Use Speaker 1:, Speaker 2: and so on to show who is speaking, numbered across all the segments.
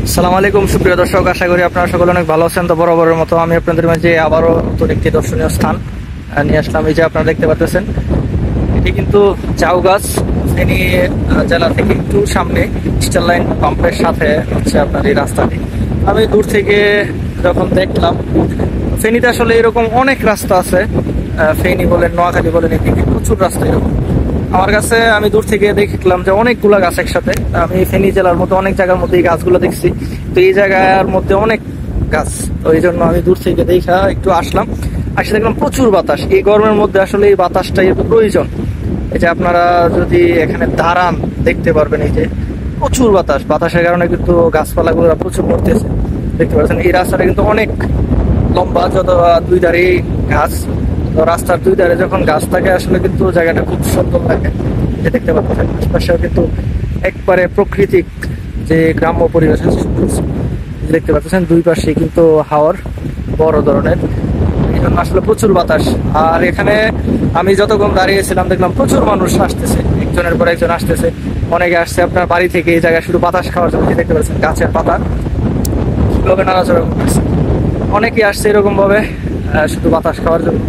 Speaker 1: আসসালামু আলাইকুম সুপ্রিয় দর্শক, আশা করি আপনারা সকলে অনেক ভালো আছেন। তো বরাবরের মতো আমি আপনাদের মাঝে আবারও নতুন একটি দর্শনীয় স্থান নিয়ে আসলাম। এই যে আপনারা দেখতে পাচ্ছেন, এটি কিন্তু ঝাউগাছ, ফেনী জেলা থেকে একটু সামনে স্টার লাইন পাম্পের সাথে হচ্ছে আপনার এই রাস্তাটি। আমি দূর থেকে যখন দেখলাম, ফেনীতে আসলে এরকম অনেক রাস্তা আছে, ফেনী বলেন, নোয়াখালী বলেন, এদিকে প্রচুর রাস্তা এরকম। আমার কাছে আমি দূর থেকে দেখলাম যে অনেকগুলো গাছ একসাথে। আমি ফেনী জেলার মধ্যে অনেক জায়গার মধ্যে এই গাছগুলো দেখছি, তো এই জায়গার মধ্যে অনেক গাছ, তো এই জন্য আমি দূর থেকে দেখা একটু আসলাম। আসে দেখলাম প্রচুর বাতাস। এই গরমের মধ্যে আসলে এই বাতাসটাই একটু প্রয়োজন। এই যে আপনারা যদি এখানে দাঁড়ান দেখতে পারবেন, এই যে প্রচুর বাতাস, বাতাসের কারণে কিন্তু গাছপালাগুলো প্রচুর মরতেছে। দেখতে পাচ্ছেন এই রাস্তাটা কিন্তু অনেক লম্বা, যত দুই ধারে গাছ। তো রাস্তার দুই ধারে যখন গাছ থাকে আসলে কিন্তু জায়গাটা খুব সুন্দর লাগে। দেখতে পাচ্ছেন আশপাশেও কিন্তু একবারে প্রাকৃতিক যে গ্রাম্য পরিবেশ আছে, দেখতে পাচ্ছেন দুই পাশে কিন্তু হাওয়ার বড় ধরনের, এই জন্য আসলে প্রচুর বাতাস। আর এখানে আমি যতক্ষণ দাঁড়িয়েছিলাম দেখলাম প্রচুর মানুষ আসতেছে, একজনের পর একজন আসতেছে। অনেকে আসছে আপনার বাড়ি থেকে এই জায়গায় শুধু বাতাস খাওয়ার জন্য। দেখতে পাচ্ছেন গাছের পাতা কিভাবে নাড়াচড়া করতেছে। অনেকেই আসছে এরকম ভাবে শুধু বাতাস খাওয়ার জন্য।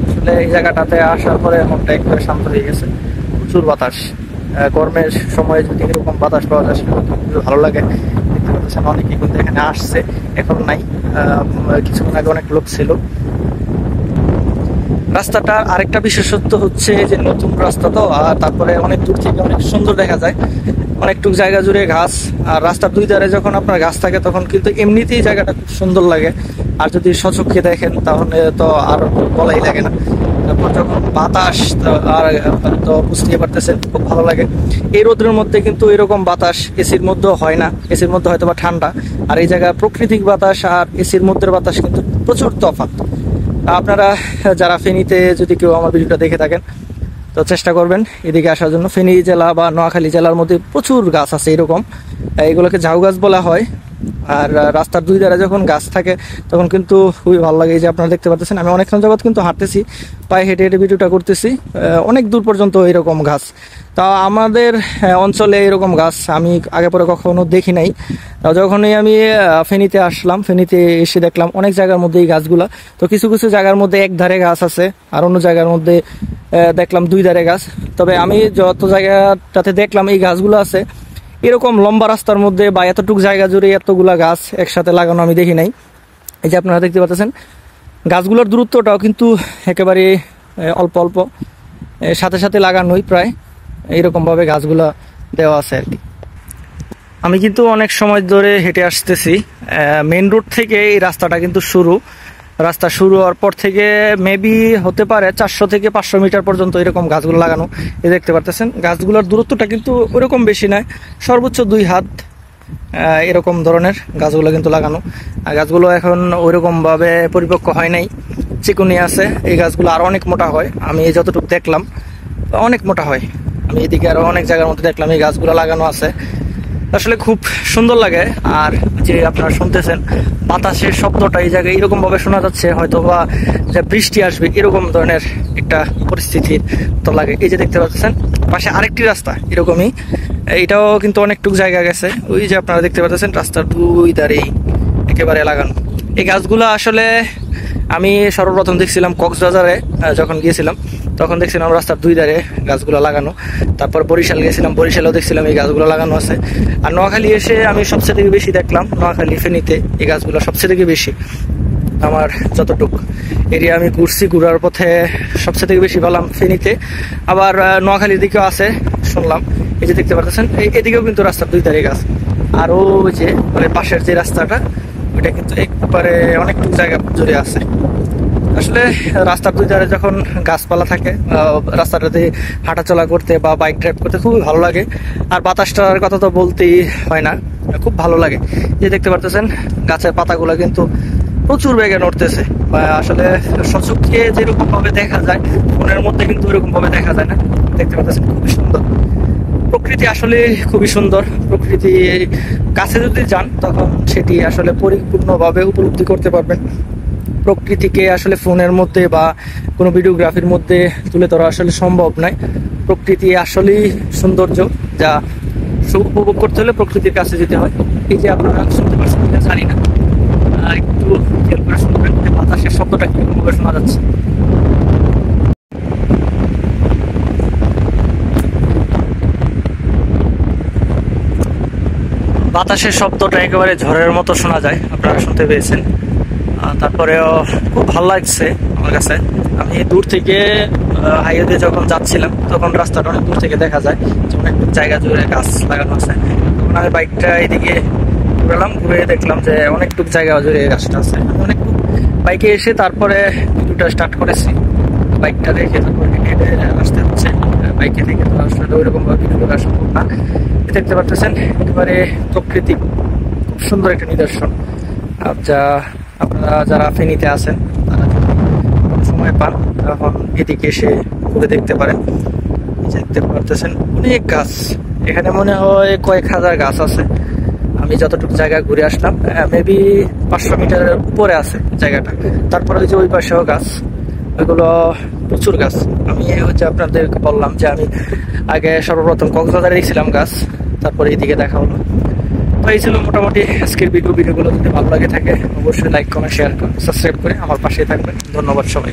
Speaker 1: আসলে এই জায়গাটাতে আসার পরে মনটা একবারে শান্ত হয়ে গেছে। প্রচুর বাতাস, গরমের সময় যদি এরকম বাতাস পাওয়া যায় সেটা খুব ভালো লাগে। দেখতে পাচ্ছেন অনেকেই কিন্তু এখানে আসছে, এখন নাই, কিছুক্ষণ আগে অনেক লোক ছিল। রাস্তাটা আরেকটা বিশেষত্ব হচ্ছে যে নতুন রাস্তা তো, আর তারপরে অনেক দূর থেকে অনেক সুন্দর দেখা যায়। অনেকটুক জায়গা জুড়ে ঘাস, আর রাস্তার দুই ধারে যখন আপনার গাছ থাকে তখন কিন্তু এমনিতেই জায়গাটা খুব সুন্দর লাগে। আর যদি সচক্ষে দেখেন তাহলে তো আর বলাই লাগে না। তারপর যখন বাতাস, আর তো বুঝতেই পারতেছেন খুব ভালো লাগে। এই রোদের মধ্যে কিন্তু এরকম বাতাস এসির মধ্যেও হয় না। এসির মধ্যে হয়তো বা ঠান্ডা, আর এই জায়গায় প্রাকৃতিক বাতাস আর এসির মধ্যে বাতাস কিন্তু প্রচুর তফাৎ। আপনারা যারা ফেনীতে যদি কেউ আমার ভিডিওটা দেখে থাকেন, তো চেষ্টা করবেন এদিকে আসার জন্য। ফেনী জেলা বা নোয়াখালী জেলার মধ্যে প্রচুর গাছ আছে এরকম, এগুলোকে ঝাউ গাছ বলা হয়। আর রাস্তার দুই ধারে যখন গাছ থাকে তখন কিন্তু খুবই ভালো লাগে। এই যে আপনারা দেখতে পাচ্ছেন আমি অনেকক্ষণ যাবত কিন্তু হাঁটতেছি, পায়ে হেঁটে হেঁটে ভিডিওটা করতেছি। অনেক দূর পর্যন্ত এরকম গাছ। তা আমাদের অঞ্চলে এরকম গাছ আমি আগে পরে কখনো দেখি নাই। তা যখনই আমি ফেনীতে আসলাম, ফেনীতে এসে দেখলাম অনেক জায়গার মধ্যে এই গাছগুলা। তো কিছু কিছু জায়গার মধ্যে এক ধারে গাছ আছে, আর অন্য জায়গার মধ্যে দেখলাম দুই ধারে গাছ। তবে আমি যত জায়গাটাতে দেখলাম এই গাছগুলো আছে, এরকম লম্বা রাস্তার মধ্যে বা এতটুকু জায়গা জুড়ে এতগুলা গাছ একসাথে লাগানো আমি দেখি নাই। এই যে আপনারা দেখতে পাচ্ছেন গাছগুলোর দূরত্বটাও কিন্তু একেবারে অল্প অল্প, সাথে সাথে লাগানোই প্রায় এইরকমভাবে গাছগুলা দেওয়া আছে আর কি। আমি কিন্তু অনেক সময় ধরে হেঁটে আসতেছি, মেন রোড থেকে এই রাস্তাটা কিন্তু শুরু। রাস্তা শুরু হওয়ার পর থেকে মেবি হতে পারে 400 থেকে 500 মিটার পর্যন্ত এরকম গাছগুলো লাগানো। এই দেখতে পাচ্ছেন গাছগুলোর দূরত্বটা কিন্তু ওইরকম বেশি নয়, সর্বোচ্চ 2 হাত এরকম ধরনের গাছগুলো কিন্তু লাগানো। আর গাছগুলো এখন ওইরকমভাবে পরিপক্ক হয় নাই, চিকুনি আছে। এই গাছগুলো আরও অনেক মোটা হয়, আমি যতটুকু দেখলাম অনেক মোটা হয়। আমি এদিকে আরও অনেক জায়গার মধ্যে দেখলাম এই গাছগুলো লাগানো আছে। আসলে খুব সুন্দর লাগে। আর যে আপনারা শুনতেছেন বাতাসের শব্দটা এই জায়গায় এরকম ভাবে শোনা যাচ্ছে, হয়তো বা যে বৃষ্টি আসবে এরকম ধরনের একটা পরিস্থিতি তো লাগে। এই যে দেখতে পাচ্ছেন পাশে আরেকটি রাস্তা এরকমই, এটাও কিন্তু অনেকটুকু জায়গা গেছে। ওই যে আপনারা দেখতে পাচ্ছেন রাস্তার দুই ধারেই একেবারে লাগানো এই গাছগুলো। আসলে আমি সর্বপ্রথম দেখছিলাম কক্সবাজারে যখন গিয়েছিলাম, তখন দেখছিলাম রাস্তার দুই ধারে গাছগুলো লাগানো। তারপর বরিশাল গেছিলাম, বরিশালেও দেখছিলাম এই গাছগুলো লাগানো আছে। আর নোয়াখালী এসে আমি সবচেয়ে থেকে বেশি দেখলাম নোয়াখালী ফেনীতে এই গাছগুলো সবচেয়ে থেকে বেশি। আমার যতটুকু এরিয়া আমি ঘুরছি, ঘুরার পথে সবচেয়ে থেকে বেশি পেলাম ফেনীতে। আবার নোয়াখালীর দিকেও আছে শুনলাম। এই যে দেখতে পাচ্ছেন এদিকেও কিন্তু রাস্তার দুই ধারে গাছ। আর ওই যে মানে পাশের যে রাস্তাটা, ওইটা কিন্তু একবারে অনেকটুকু জায়গা জুড়ে আছে। আসলে রাস্তার দুই ধারে যখন গাছপালা থাকে, রাস্তাটাতে হাঁটাচলা করতে বা বাইক ড্রাইভ করতে খুবই ভালো লাগে। আর বাতাসটার কথা তো বলতেই হয় না, খুব ভালো লাগে। যে দেখতে পারতেছেন গাছের পাতাগুলো কিন্তু প্রচুর বেগে নড়তেছে। আসলে সচক্ষে যেরকম ভাবে দেখা যায় ফোনের মধ্যে কিন্তু ওইরকম ভাবে দেখা যায় না। দেখতে পাচ্ছেন খুবই সুন্দর প্রকৃতি, আসলে খুবই সুন্দর প্রকৃতি। কাছে যদি যান তখন সেটি আসলে পরিপূর্ণভাবে উপলব্ধি করতে পারবেন। প্রকৃতিকে আসলে ফোনের মধ্যে বা কোনো ভিডিওগ্রাফির মধ্যে তুলে ধরা আসলে সম্ভব নয়। প্রকৃতি আসলেই সৌন্দর্য, যা উপভোগ করতে হলে প্রকৃতির কাছে যেতে হয়। এই যে আপনারা শুনতে পাচ্ছেন কিনা জানি না, একটু খেয়াল করে শুনবেন যে বাতাসের শব্দটা কিভাবে শোনা যাচ্ছে। বাতাসের শব্দটা একেবারে ঝড়ের মতো শোনা যায়, আপনারা শুনতে পেয়েছেন। তারপরেও খুব ভালো লাগছে আমার কাছে। আমি দূর থেকে হাইওয়ে যখন যাচ্ছিলাম তখন রাস্তাটা অনেক দূর থেকে দেখা যায়, অনেক জায়গা জুড়ে গাছ লাগানো আছে। তখন আমি বাইকটা এদিকে ঘুরালাম, ঘুরে দেখলাম যে অনেকটুকু জায়গা জুড়ে গাছটা আছে। আমি অনেকটুকু বাইকে এসে তারপরে ভিডিওটা স্টার্ট করেছি। বাইকটা রেখে তারপরে হেঁটে আসতে হচ্ছে। বাইকে থেকে তো আসলে ওইরকম ভাবে ভিডিও করা সম্ভব না। দেখতে পারতেছেন একেবারে প্রকৃতি খুব সুন্দর একটা নিদর্শন। যা আপনারা যারা ফেনীতে আছেন তারা যদি সময় পান তখন এদিকে এসে ঘুরে দেখতে পারেন। দেখতে পারতেছেন অনেক গাছ, এখানে মনে হয় কয়েক হাজার গাছ আছে। আমি যতটুকু জায়গা ঘুরে আসলাম মেবি 500 মিটারের উপরে আছে জায়গাটা। তারপরে ওই যে ওই পাশেও গাছ, ওইগুলো প্রচুর গাছ। আমি হচ্ছে আপনাদেরকে বললাম যে আমি আগে সর্বপ্রথম কক্সবাজারে দেখছিলাম গাছ, তারপরে এইদিকে দেখা হলো। তো এই ছিল মোটামুটি আজকের ভিডিওগুলো যদি ভালো লাগে থাকে অবশ্যই লাইক কমেন্ট শেয়ার করে সাবস্ক্রাইব করে আমার পাশে থাকবেন। ধন্যবাদ সবাই।